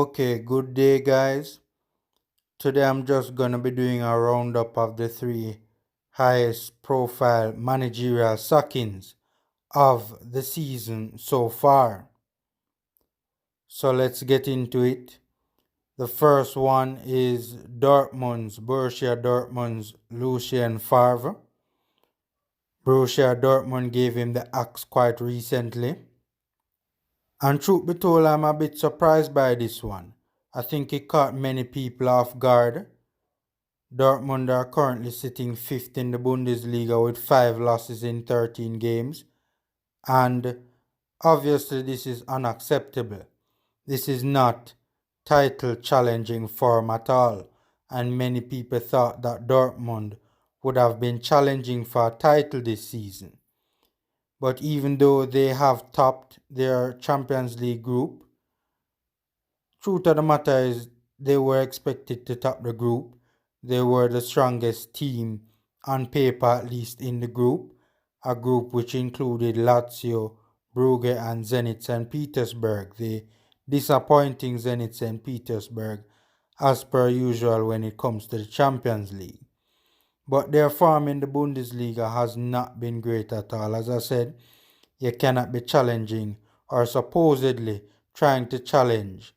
Okay, good day, guys. Today I'm just gonna be doing a roundup of the three highest profile managerial sackings of the season so far. So let's get into it. The first one is Borussia Dortmund's Lucien Favre. Borussia Dortmund gave him the axe quite recently. And truth be told, I'm a bit surprised by this one. I think it caught many people off guard. Dortmund are currently sitting fifth in the Bundesliga with 5 losses in 13 games, and obviously this is unacceptable. This is not title challenging form at all, and many people thought that Dortmund would have been challenging for a title this season. But even though they have topped their Champions League group, truth of the matter is they were expected to top the group. They were the strongest team, on paper at least, in the group, a group which included Lazio, Brugge and Zenit St. Petersburg, the disappointing Zenit St. Petersburg, as per usual when it comes to the Champions League. But their form in the Bundesliga has not been great at all. As I said, you cannot be challenging or supposedly trying to challenge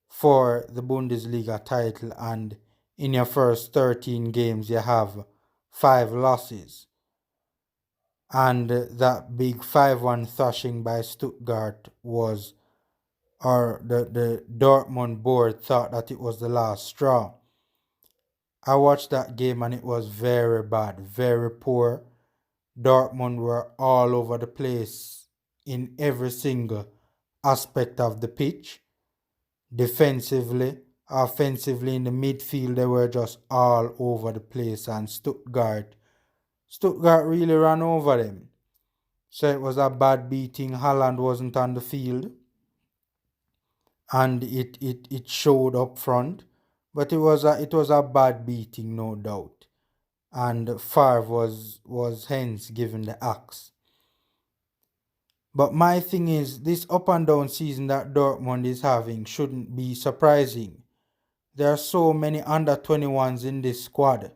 for the Bundesliga title, and in your first 13 games you have 5 losses. And that big 5-1 thrashing by Stuttgart was, or the Dortmund board thought that it was the last straw. I watched that game and it was very bad, very poor. Dortmund were all over the place in every single aspect of the pitch. Defensively, offensively, in the midfield, they were just all over the place, and Stuttgart really ran over them. So it was a bad beating. Haaland wasn't on the field, and it showed up front. But it was a bad beating, no doubt. And Favre was hence given the axe. But my thing is, this up and down season that Dortmund is having shouldn't be surprising. There are so many under 21s in this squad,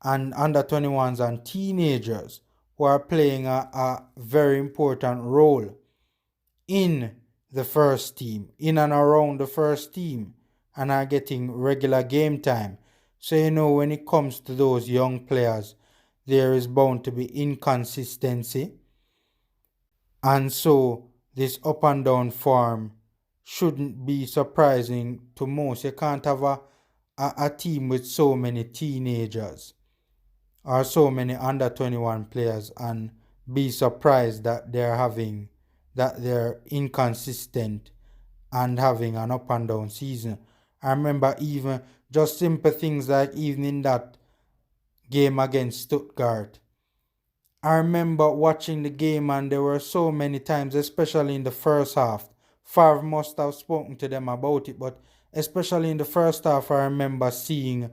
and under 21s and teenagers who are playing a very important role in the first team, in and around the first team, and are getting regular game time. So, when it comes to those young players, there is bound to be inconsistency. And so, this up and down form shouldn't be surprising to most. You can't have a team with so many teenagers or so many under 21 players and be surprised that they're inconsistent and having an up and down season. I remember even just simple things like even in that game against Stuttgart, I remember watching the game and there were so many times, especially in the first half. Favre must have spoken to them about it, but especially in the first half, I remember seeing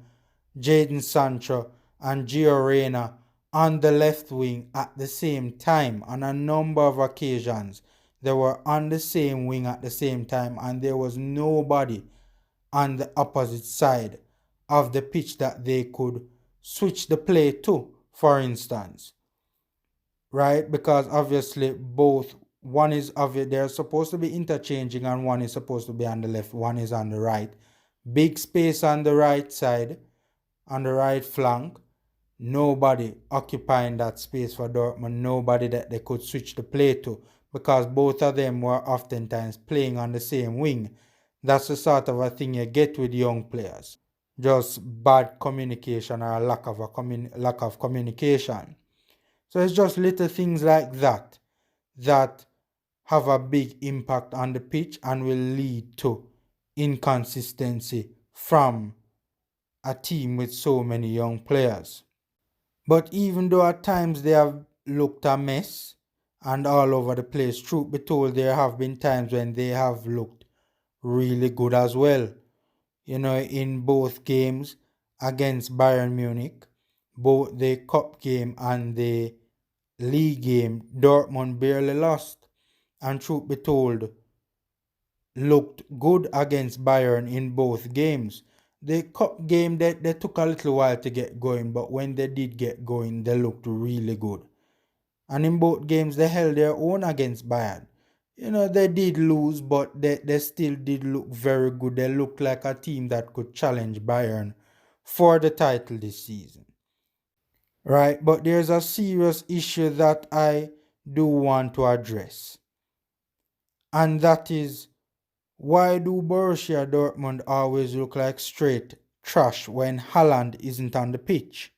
Jadon Sancho and Gio Reyna on the left wing at the same time on a number of occasions. They were on the same wing at the same time, and there was nobody on the opposite side of the pitch that they could switch the play to, for instance. Right? Because obviously one is obvious, they're supposed to be interchanging, and one is supposed to be on the left, one is on the right. Big space on the right side, on the right flank. Nobody occupying that space for Dortmund, nobody that they could switch the play to, because both of them were oftentimes playing on the same wing. That's the sort of a thing you get with young players. Just bad communication or lack of communication. So it's just little things like that that have a big impact on the pitch and will lead to inconsistency from a team with so many young players. But even though at times they have looked a mess and all over the place, truth be told, there have been times when they have looked really good as well. In both games against Bayern Munich, both the cup game and the league game, Dortmund barely lost. And truth be told, looked good against Bayern in both games. The cup game, they took a little while to get going, but when they did get going, they looked really good. And in both games, they held their own against Bayern. They did lose, but they still did look very good. They looked like a team that could challenge Bayern for the title this season. Right? But there's a serious issue that I do want to address. And that is, why do Borussia Dortmund always look like straight trash when Haaland isn't on the pitch?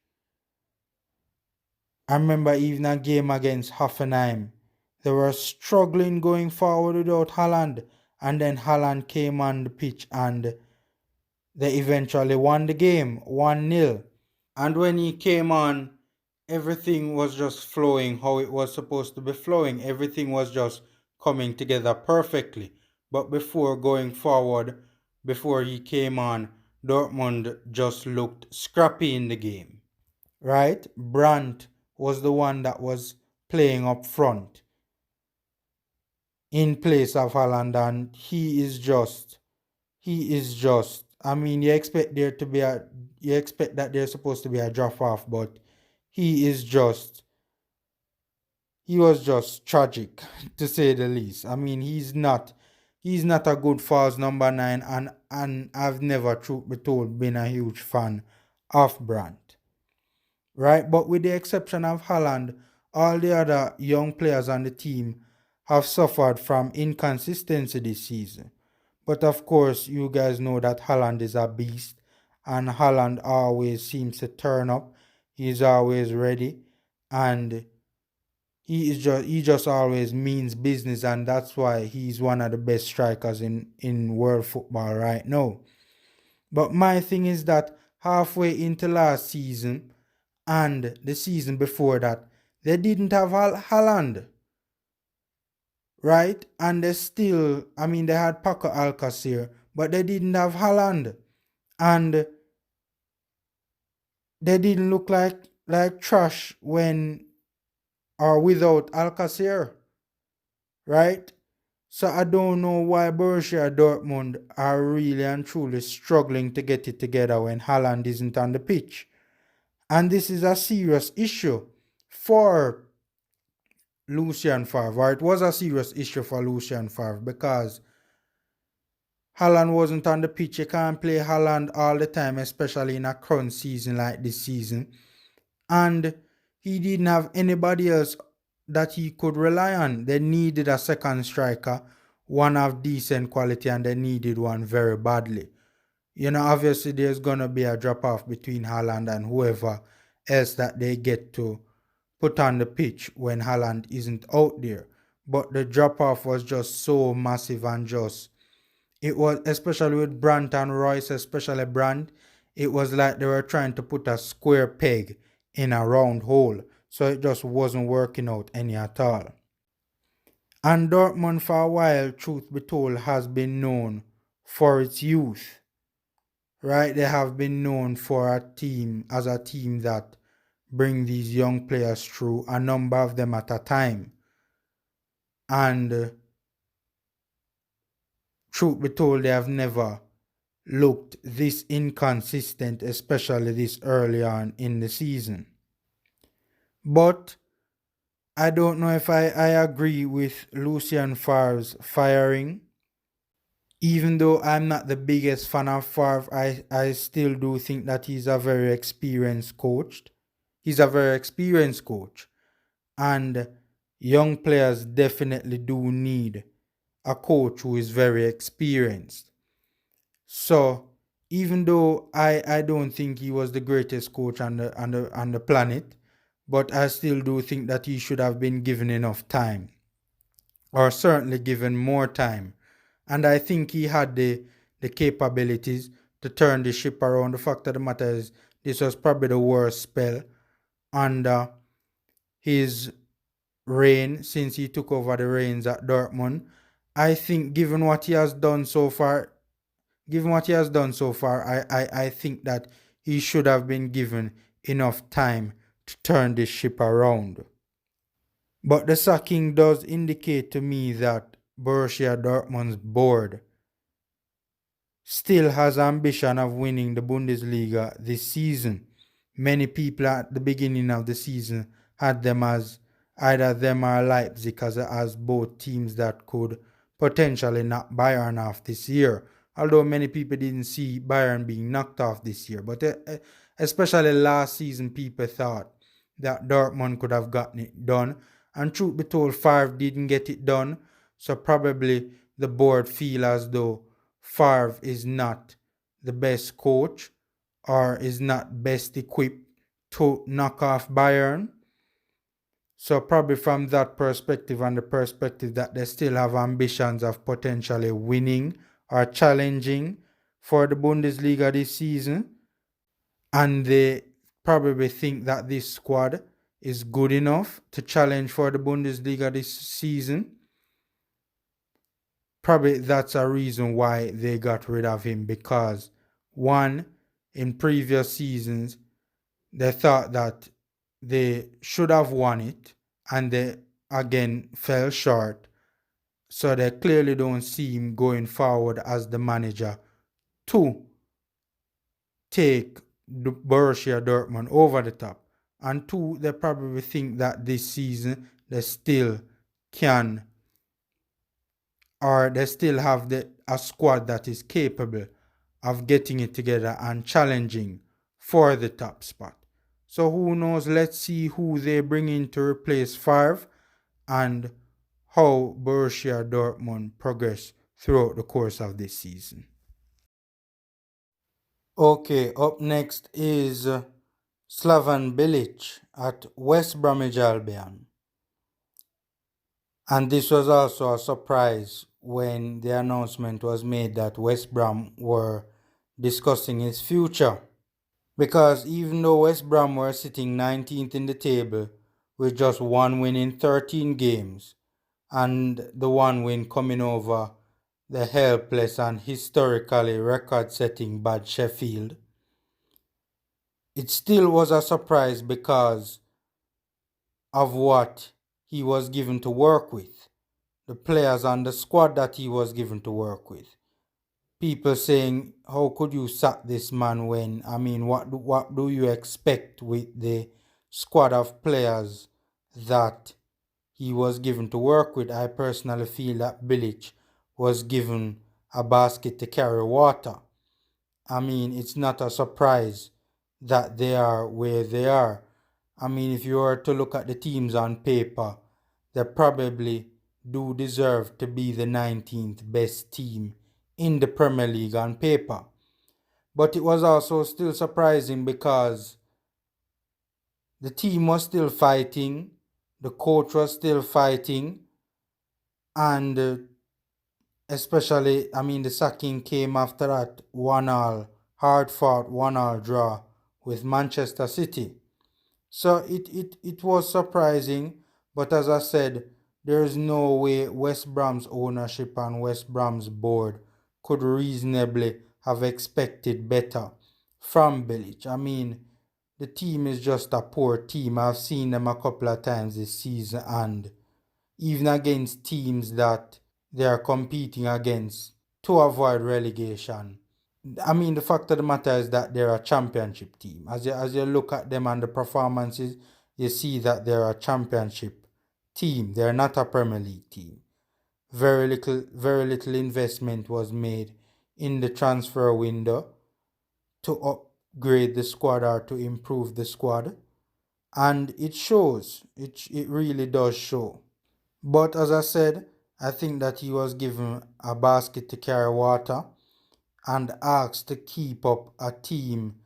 I remember even a game against Hoffenheim. They were struggling going forward without Haaland, and then Haaland came on the pitch and they eventually won the game 1-0. And when he came on, everything was just flowing how it was supposed to be flowing. Everything was just coming together perfectly. But before going forward, before he came on, Dortmund just looked scrappy in the game. Right? Brandt was the one that was playing up front in place of Haaland, and he is just I mean, you expect that there's supposed to be a drop off, but he is just he was just tragic to say the least. I mean, he's not a good false number 9, and I've never, truth be told, been a huge fan of Brandt. Right? But with the exception of Haaland, all the other young players on the team have suffered from inconsistency this season. But of course, you guys know that Haaland is a beast, and Haaland always seems to turn up. He's always ready, and he just always means business, and that's why he's one of the best strikers in world football right now. But my thing is that halfway into last season and the season before that, they didn't have Haaland, right? And I mean, they had Paco Alcacer, but they didn't have Haaland, and they didn't look like trash when or without Alcacer, right? So I don't know why Borussia Dortmund are really and truly struggling to get it together when Haaland isn't on the pitch. And this is a serious issue for Lucien Favre, or it was a serious issue for Lucien Favre, because Haaland wasn't on the pitch. You can't play Haaland all the time, especially in a current season like this season. And he didn't have anybody else that he could rely on. They needed a second striker, one of decent quality, and they needed one very badly. Obviously there's gonna be a drop off between Haaland and whoever else that they get to put on the pitch when Haaland isn't out there. But the drop off was just so massive, and just it was, especially with Brandt and Royce, especially Brandt, it was like they were trying to put a square peg in a round hole. So it just wasn't working out any at all. And Dortmund, for a while, truth be told, has been known for its youth. Right? They have been known for a team that bring these young players through, a number of them at a time. And truth be told, they have never looked this inconsistent, especially this early on in the season. But I don't know if I agree with Lucien Favre's firing. Even though I'm not the biggest fan of Favre, I still do think that he's a very experienced coach. He's a very experienced coach. And young players definitely do need a coach who is very experienced. So even though I don't think he was the greatest coach on the planet, but I still do think that he should have been given enough time, or certainly given more time. And I think he had the capabilities to turn the ship around. The fact of the matter is, this was probably the worst spell under his reign since he took over the reins at Dortmund. I think given what he has done so far, I think that he should have been given enough time to turn this ship around. But the sacking does indicate to me that Borussia Dortmund's board still has ambition of winning the Bundesliga this season. Many people at the beginning of the season had them as either them or Leipzig as both teams that could potentially knock Bayern off this year. Although many people didn't see Bayern being knocked off this year, but especially last season, people thought that Dortmund could have gotten it done. And truth be told, Favre didn't get it done, so probably the board feel as though Favre is not the best coach or is not best equipped to knock off Bayern. So probably from that perspective and the perspective that they still have ambitions of potentially winning or challenging for the Bundesliga this season, and they probably think that this squad is good enough to challenge for the Bundesliga this season. Probably that's a reason why they got rid of him, because one, in previous seasons, they thought that they should have won it and they again fell short. So they clearly don't see him going forward as the manager to take the Borussia Dortmund over the top. And two, they probably think that this season they still can, or they still have a squad that is capable of getting it together and challenging for the top spot. So who knows? Let's see who they bring in to replace Favre and how Borussia Dortmund progress throughout the course of this season. Okay, up next is Slavan Bilic at West Bromwich Albion. And this was also a surprise when the announcement was made that West Brom were discussing his future. Because even though West Brom were sitting 19th in the table with just one win in 13 games, and the one win coming over the helpless and historically record-setting bad Sheffield, it still was a surprise because of what he was given to work with, the players and the squad that he was given to work with. People saying, how could you sack this man when, what do you expect with the squad of players that he was given to work with? I personally feel that Bilic was given a basket to carry water. It's not a surprise that they are where they are. If you were to look at the teams on paper, they probably do deserve to be the 19th best team in the Premier League on paper. But it was also still surprising because the team was still fighting, the coach was still fighting, and especially, the sacking came after that 1-1 hard-fought 1-1 draw with Manchester City. So it was surprising, but as I said, there is no way West Brom's ownership and West Brom's board could reasonably have expected better from Bilic. The team is just a poor team. I've seen them a couple of times this season, and even against teams that they are competing against to avoid relegation. The fact of the matter is that they're a championship team. As you look at them and the performances, you see that they're a championship team. They're not a Premier League team. Very little investment was made in the transfer window to upgrade the squad or to improve the squad. And it shows. It really does show. But as I said, I think that he was given a basket to carry water and asked to keep up a team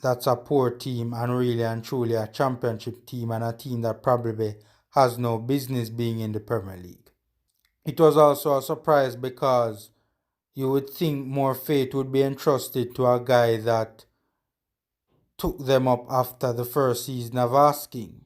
that's a poor team and really and truly a championship team, and a team that probably has no business being in the Premier League. It was also a surprise because you would think more fate would be entrusted to a guy that took them up after the first season of asking.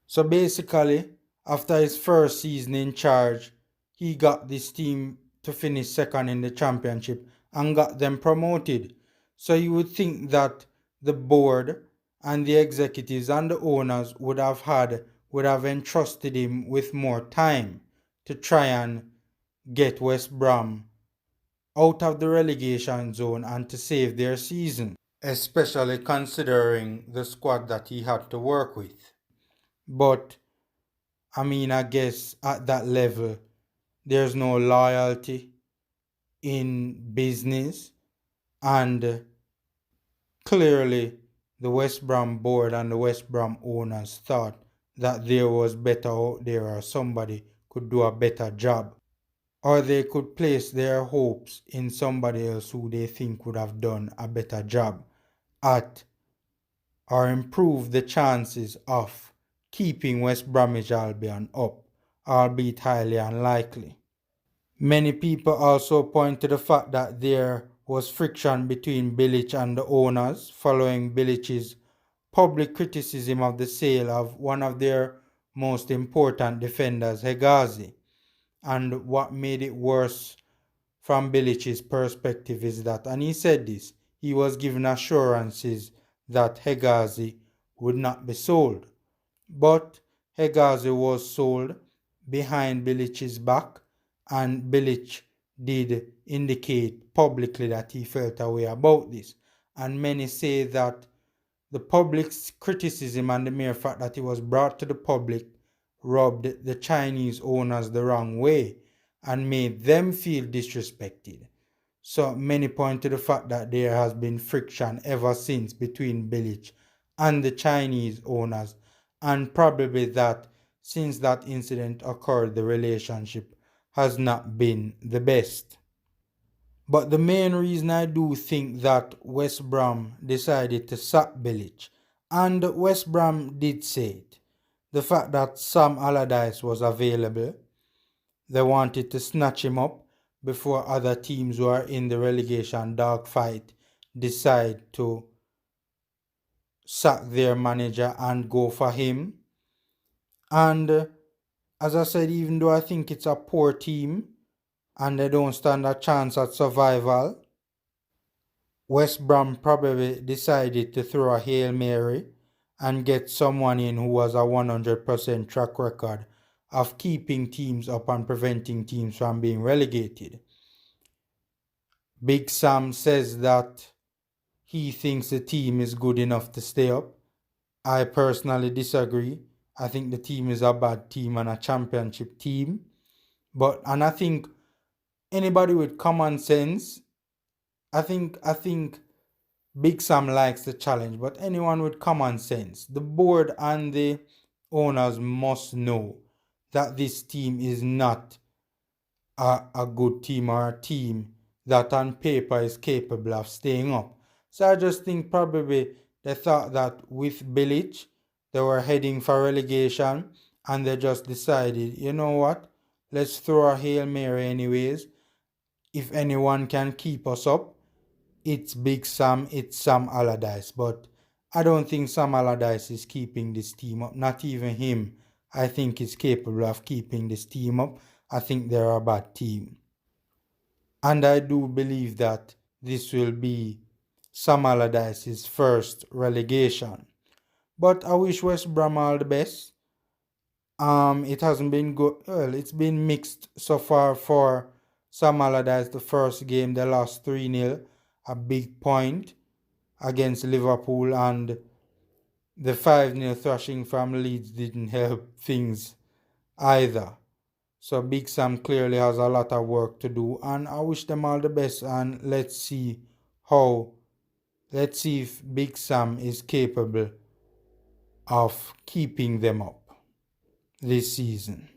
So basically, after his first season in charge, he got this team to finish second in the championship and got them promoted. So you would think that the board and the executives and the owners would have entrusted him with more time to try and get West Brom out of the relegation zone and to save their season, especially considering the squad that he had to work with. But I mean, I guess at that level, there's no loyalty in business, and clearly the West Brom board and the West Brom owners thought that there was better out there or somebody could do a better job, or they could place their hopes in somebody else who they think would have done a better job at or improve the chances of keeping West Bromwich Albion up, albeit highly unlikely. Many people also point to the fact that there was friction between Bilic and the owners following Bilic's public criticism of the sale of one of their most important defenders, Hegazi. And what made it worse from Bilic's perspective is that, and he said this, he was given assurances that Hegazi would not be sold. But Hegazi was sold behind Bilic's back, and Bilic did indicate publicly that he felt a way about this. And many say that the public's criticism and the mere fact that it was brought to the public rubbed the Chinese owners the wrong way and made them feel disrespected. So many point to the fact that there has been friction ever since between Bilic and the Chinese owners, and probably that since that incident occurred, the relationship has not been the best. But the main reason I do think that West Brom decided to sack Bilic, and West Brom did say it, the fact that Sam Allardyce was available, they wanted to snatch him up before other teams who are in the relegation dogfight decide to sack their manager and go for him. And as I said, even though I think it's a poor team and they don't stand a chance at survival, West Brom probably decided to throw a Hail Mary and get someone in who has a 100% track record of keeping teams up and preventing teams from being relegated. Big Sam says that he thinks the team is good enough to stay up. I personally disagree. I think the team is a bad team and a championship team. And I think anybody with common sense, I think Big Sam likes the challenge, but anyone with common sense, the board and the owners must know that this team is not a good team or a team that on paper is capable of staying up. So I just think probably they thought that with Bilic, they were heading for relegation, and they just decided, you know what, let's throw a Hail Mary anyways. If anyone can keep us up, it's Big Sam, it's Sam Allardyce. But I don't think Sam Allardyce is keeping this team up, not even him. I think he's capable of keeping this team up. I think they're a bad team. And I do believe that this will be Sam Allardyce's first relegation. But I wish West Brom all the best. It hasn't been good. Well, it's been mixed so far for Sam Allardyce. The first game they lost 3-0, a big point against Liverpool, and the 5-0 thrashing from Leeds didn't help things either. So Big Sam clearly has a lot of work to do, and I wish them all the best. And let's see if Big Sam is capable of keeping them up this season.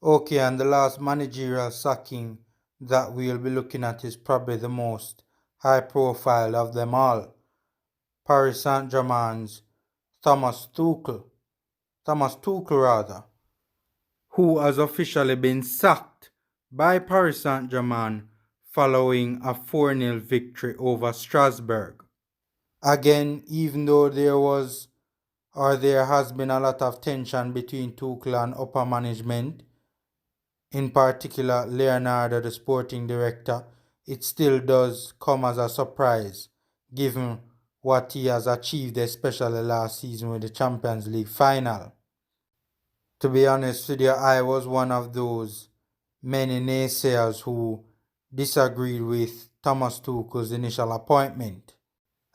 Okay, and the last managerial sacking that we'll be looking at is probably the most high profile of them all. Paris Saint-Germain's Thomas Tuchel, who has officially been sacked by Paris Saint-Germain following a 4-0 victory over Strasbourg. Again, even though there has been a lot of tension between Tuchel and upper management, in particular Leonardo, the sporting director, it still does come as a surprise given what he has achieved, especially last season with the Champions League final. To be honest with you, I was one of those many naysayers who disagreed with Thomas Tuchel's initial appointment.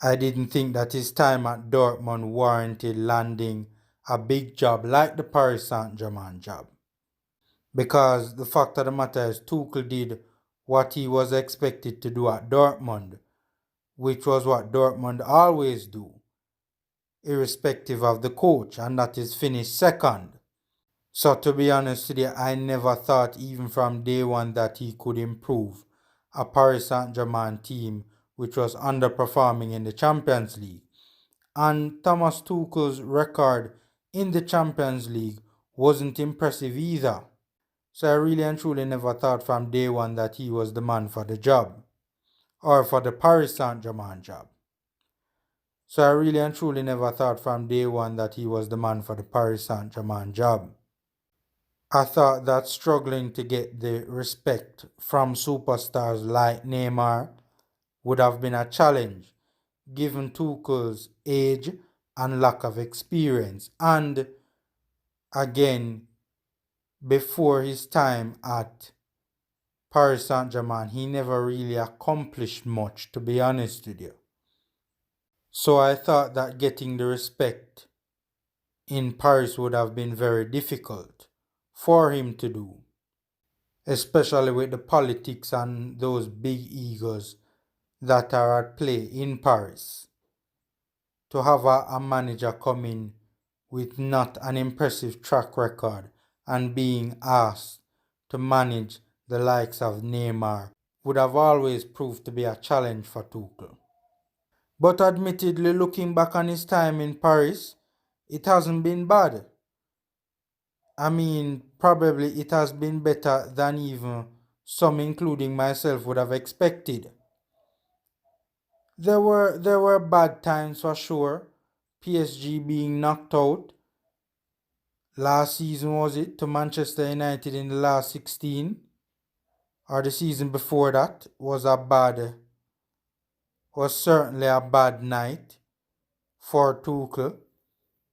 I didn't think that his time at Dortmund warranted landing a big job like the Paris Saint-Germain job. Because the fact of the matter is, Tuchel did what he was expected to do at Dortmund, which was what Dortmund always do, irrespective of the coach, and that is finish second. So to be honest with you, I never thought even from day one that he could improve a Paris Saint-Germain team which was underperforming in the Champions League. And Thomas Tuchel's record in the Champions League wasn't impressive either. So I really and truly never thought from day one that he was the man for the job, or for the Paris Saint-Germain job. So I really and truly never thought from day one that he was the man for the Paris Saint-Germain job. I thought that struggling to get the respect from superstars like Neymar would have been a challenge, given Tuchel's age and lack of experience. And again, before his time at Paris Saint-Germain, he never really accomplished much, to be honest with you. So I thought that getting the respect in Paris would have been very difficult for him to do, especially with the politics and those big egos that are at play in Paris. To have a manager come in with not an impressive track record and being asked to manage the likes of Neymar would have always proved to be a challenge for Tuchel. But admittedly, looking back on his time in Paris, it hasn't been bad. I mean, probably it has been better than even some, including myself, would have expected. There were bad times for sure. PSG being knocked out last season, was it, to Manchester United in the last 16, or the season before that, was certainly a bad night for Tuchel.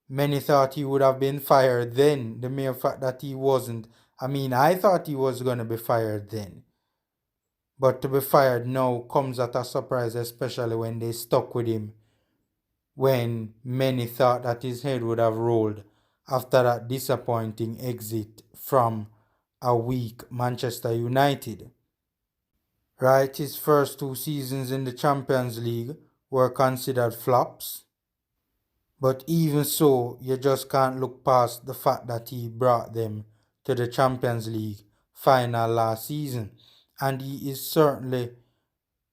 Many thought he would have been fired then. The mere fact that he wasn't. I mean, I thought he was going to be fired then. But to be fired now comes at a surprise, especially when they stuck with him when many thought that his head would have rolled after that disappointing exit from a weak Manchester United. Right, his first two seasons in the Champions League were considered flops. But even so, you just can't look past the fact that he brought them to the Champions League final last season. And he is certainly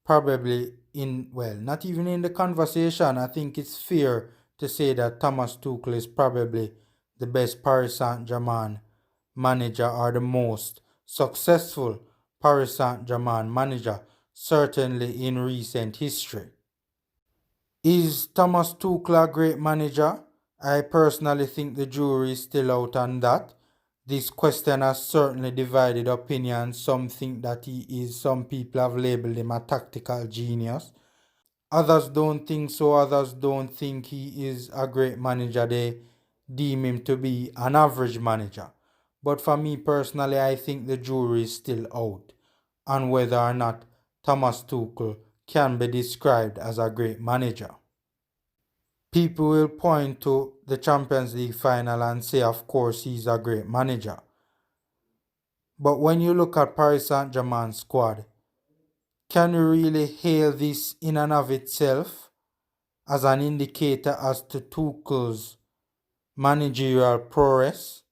probably not even in the conversation. I think it's fair to say that Thomas Tuchel is probably the best Paris Saint-Germain manager, or the most successful Paris Saint-Germain manager, certainly in recent history. Is Thomas Tuchel a great manager? I personally think the jury is still out on that. This question has certainly divided opinions. Some think that he is, some people have labeled him a tactical genius. Others don't think so, others don't think he is a great manager. They deem him to be an average manager. But for me personally, I think the jury is still out on whether or not Thomas Tuchel can be described as a great manager. People will point to the Champions League final and say, of course, he's a great manager. But when you look at Paris Saint-Germain's squad, can you really hail this in and of itself as an indicator as to Tuchel's managerial prowess?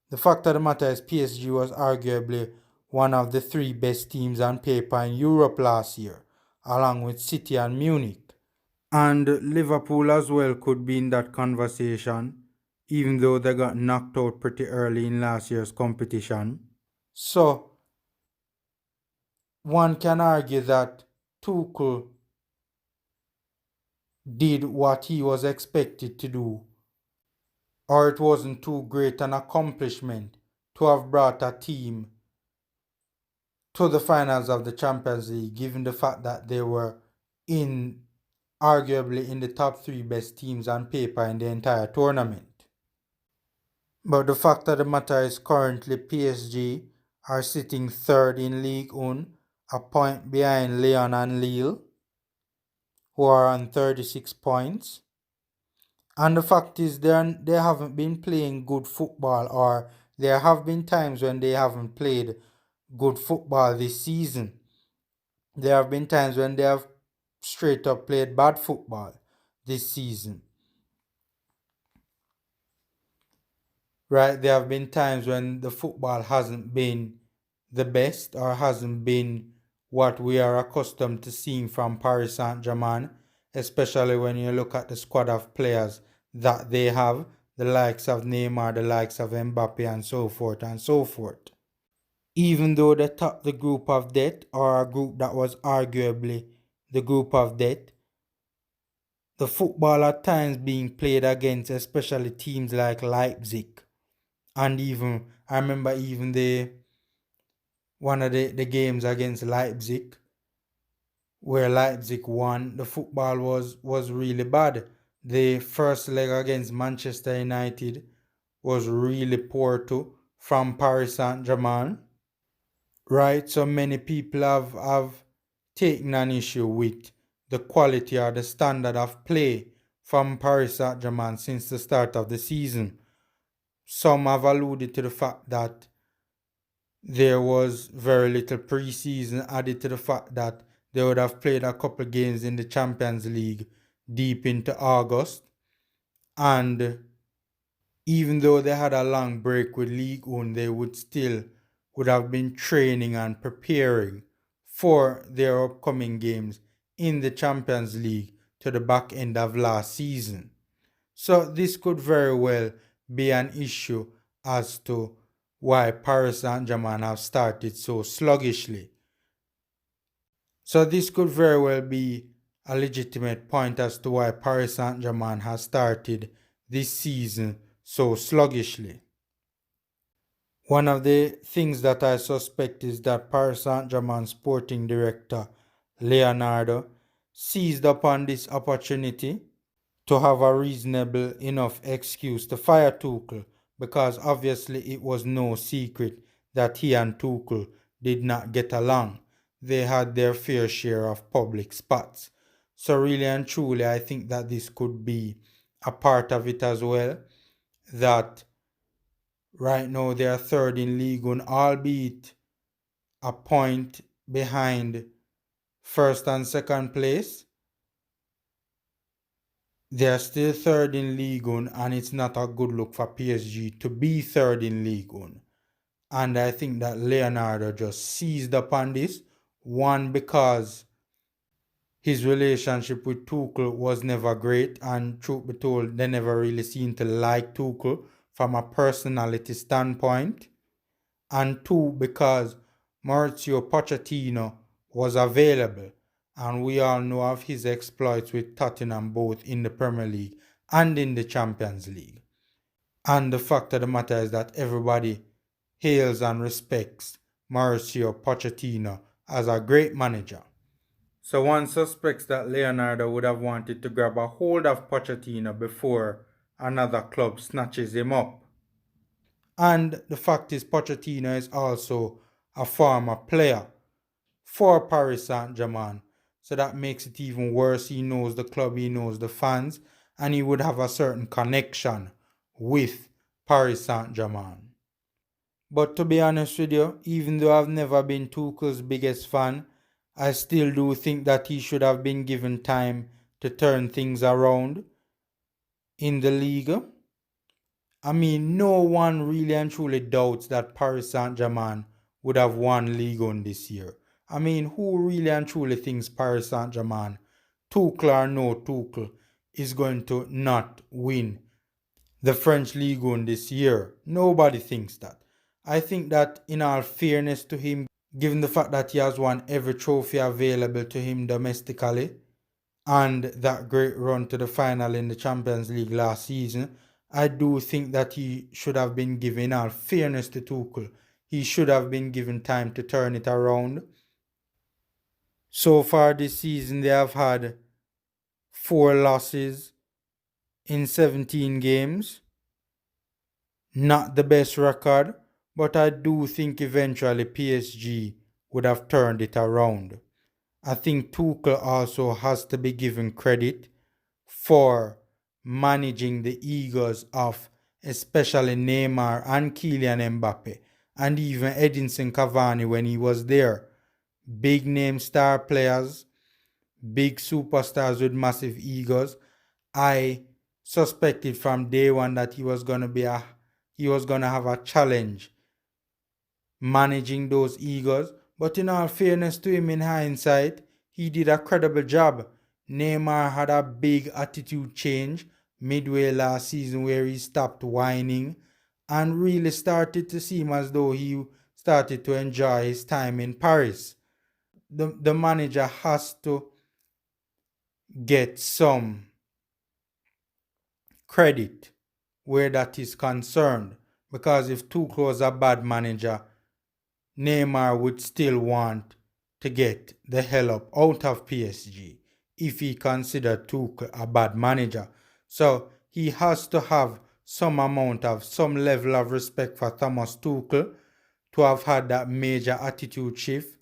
The fact of the matter is, PSG was arguably one of the three best teams on paper in Europe last year, along with City and Munich. And Liverpool as well could be in that conversation, even though they got knocked out pretty early in last year's competition. So, one can argue that Tuchel did what he was expected to do, or it wasn't too great an accomplishment to have brought a team to the finals of the Champions League, given the fact that they were arguably in the top three best teams on paper in the entire tournament. But the fact of the matter is currently PSG are sitting third in League One, a point behind Lyon and Lille, who are on 36 points. And the fact is they haven't been playing good football, or there have been times when they haven't played good football this season. There have been times when they have straight up played bad football this season. Right? There have been times when the football hasn't been the best, or hasn't been what we are accustomed to seeing from Paris Saint-Germain, especially when you look at the squad of players that they have, the likes of Neymar, the likes of Mbappe, and so forth and so forth. Even though they topped the group of death, or a group that was arguably the group of death, the football at times being played against, especially teams like Leipzig, and even I remember even the one of the games against Leipzig where Leipzig won, the football was really bad. The first leg against Manchester United was really poor too from Paris Saint-Germain. Right? So many people have taken an issue with the quality or the standard of play from Paris Saint-Germain since the start of the season. Some have alluded to the fact that there was very little preseason, added to the fact that they would have played a couple games in the Champions League deep into August. And even though they had a long break with League One, they would have been training and preparing for their upcoming games in the Champions League to the back end of last season. So this could very well be an issue as to why Paris Saint-Germain have started so sluggishly. So this could very well be a legitimate point as to why Paris Saint-Germain has started this season so sluggishly. One of the things that I suspect is that Paris Saint-Germain sporting director Leonardo seized upon this opportunity to have a reasonable enough excuse to fire Tuchel, because obviously it was no secret that he and Tuchel did not get along. They had their fair share of public spots. So really and truly, I think that this could be a part of it as well, that right now they are third in League One, albeit a point behind first and second place. They are still third in League One, and it's not a good look for PSG to be third in League One. And I think that Leonardo just seized upon this. One, because his relationship with Tuchel was never great, and truth be told, they never really seemed to like Tuchel from a personality standpoint. And two, because Mauricio Pochettino was available, and we all know of his exploits with Tottenham both in the Premier League and in the Champions League. And the fact of the matter is that everybody hails and respects Mauricio Pochettino as a great manager. So one suspects that Leonardo would have wanted to grab a hold of Pochettino before another club snatches him up. And the fact is, Pochettino is also a former player for Paris Saint-Germain. So that makes it even worse. He knows the club, he knows the fans, and he would have a certain connection with Paris Saint-Germain. But to be honest with you, even though I've never been Tuchel's biggest fan, I still do think that he should have been given time to turn things around in the league. I mean, no one really and truly doubts that Paris Saint-Germain would have won Ligue 1 this year. I mean, who really and truly thinks Paris Saint-Germain, Tuchel or no Tuchel, is going to not win the French Ligue 1 this year? Nobody thinks that. I think that, in all fairness to him, given the fact that he has won every trophy available to him domestically, and that great run to the final in the Champions League last season, I do think that he should have been given, all fairness to Tuchel, he should have been given time to turn it around. So far this season, they have had 4 losses in 17 games. Not the best record, but I do think eventually PSG would have turned it around. I think Tuchel also has to be given credit for managing the egos of especially Neymar and Kylian Mbappe and even Edinson Cavani when he was there. Big name star players, big superstars with massive egos. I suspected from day one that he was gonna have a challenge managing those egos. But in all fairness to him, in hindsight, he did a credible job. Neymar had a big attitude change midway last season where he stopped whining and really started to seem as though he started to enjoy his time in Paris. The manager has to get some credit where that is concerned, because if Tuchel was a bad manager, Neymar would still want to get the hell up out of PSG if he considered Tuchel a bad manager. So he has to have some level of respect for Thomas Tuchel to have had that major attitude shift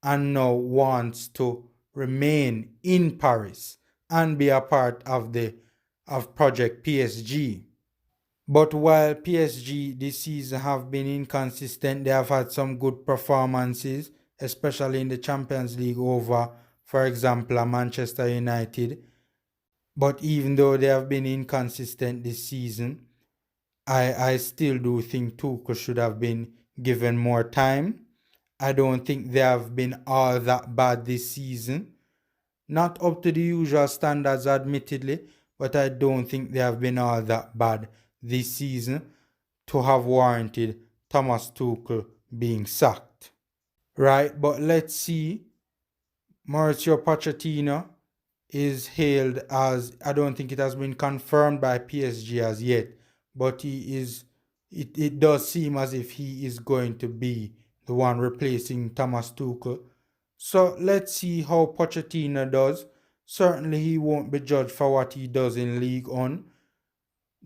and now wants to remain in Paris and be a part of Project PSG. But while PSG this season have been inconsistent, they have had some good performances, especially in the Champions League over, for example, Manchester United. But even though they have been inconsistent this season, I still do think Tuchel should have been given more time. I don't think they have been all that bad this season. Not up to the usual standards, admittedly, but I don't think they have been all that bad this season to have warranted Thomas Tuchel being sacked. Right, but let's see. Mauricio Pochettino is hailed as, I don't think it has been confirmed by PSG as yet, but it does seem as if he is going to be the one replacing Thomas Tuchel. So let's see how Pochettino does. Certainly he won't be judged for what he does in League One.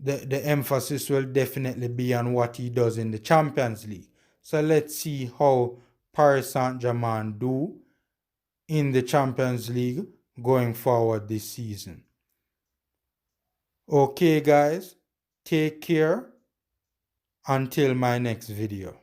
The emphasis will definitely be on what he does in the Champions League. So let's see how Paris Saint-Germain do in the Champions League going forward this season. Okay guys, take care until my next video.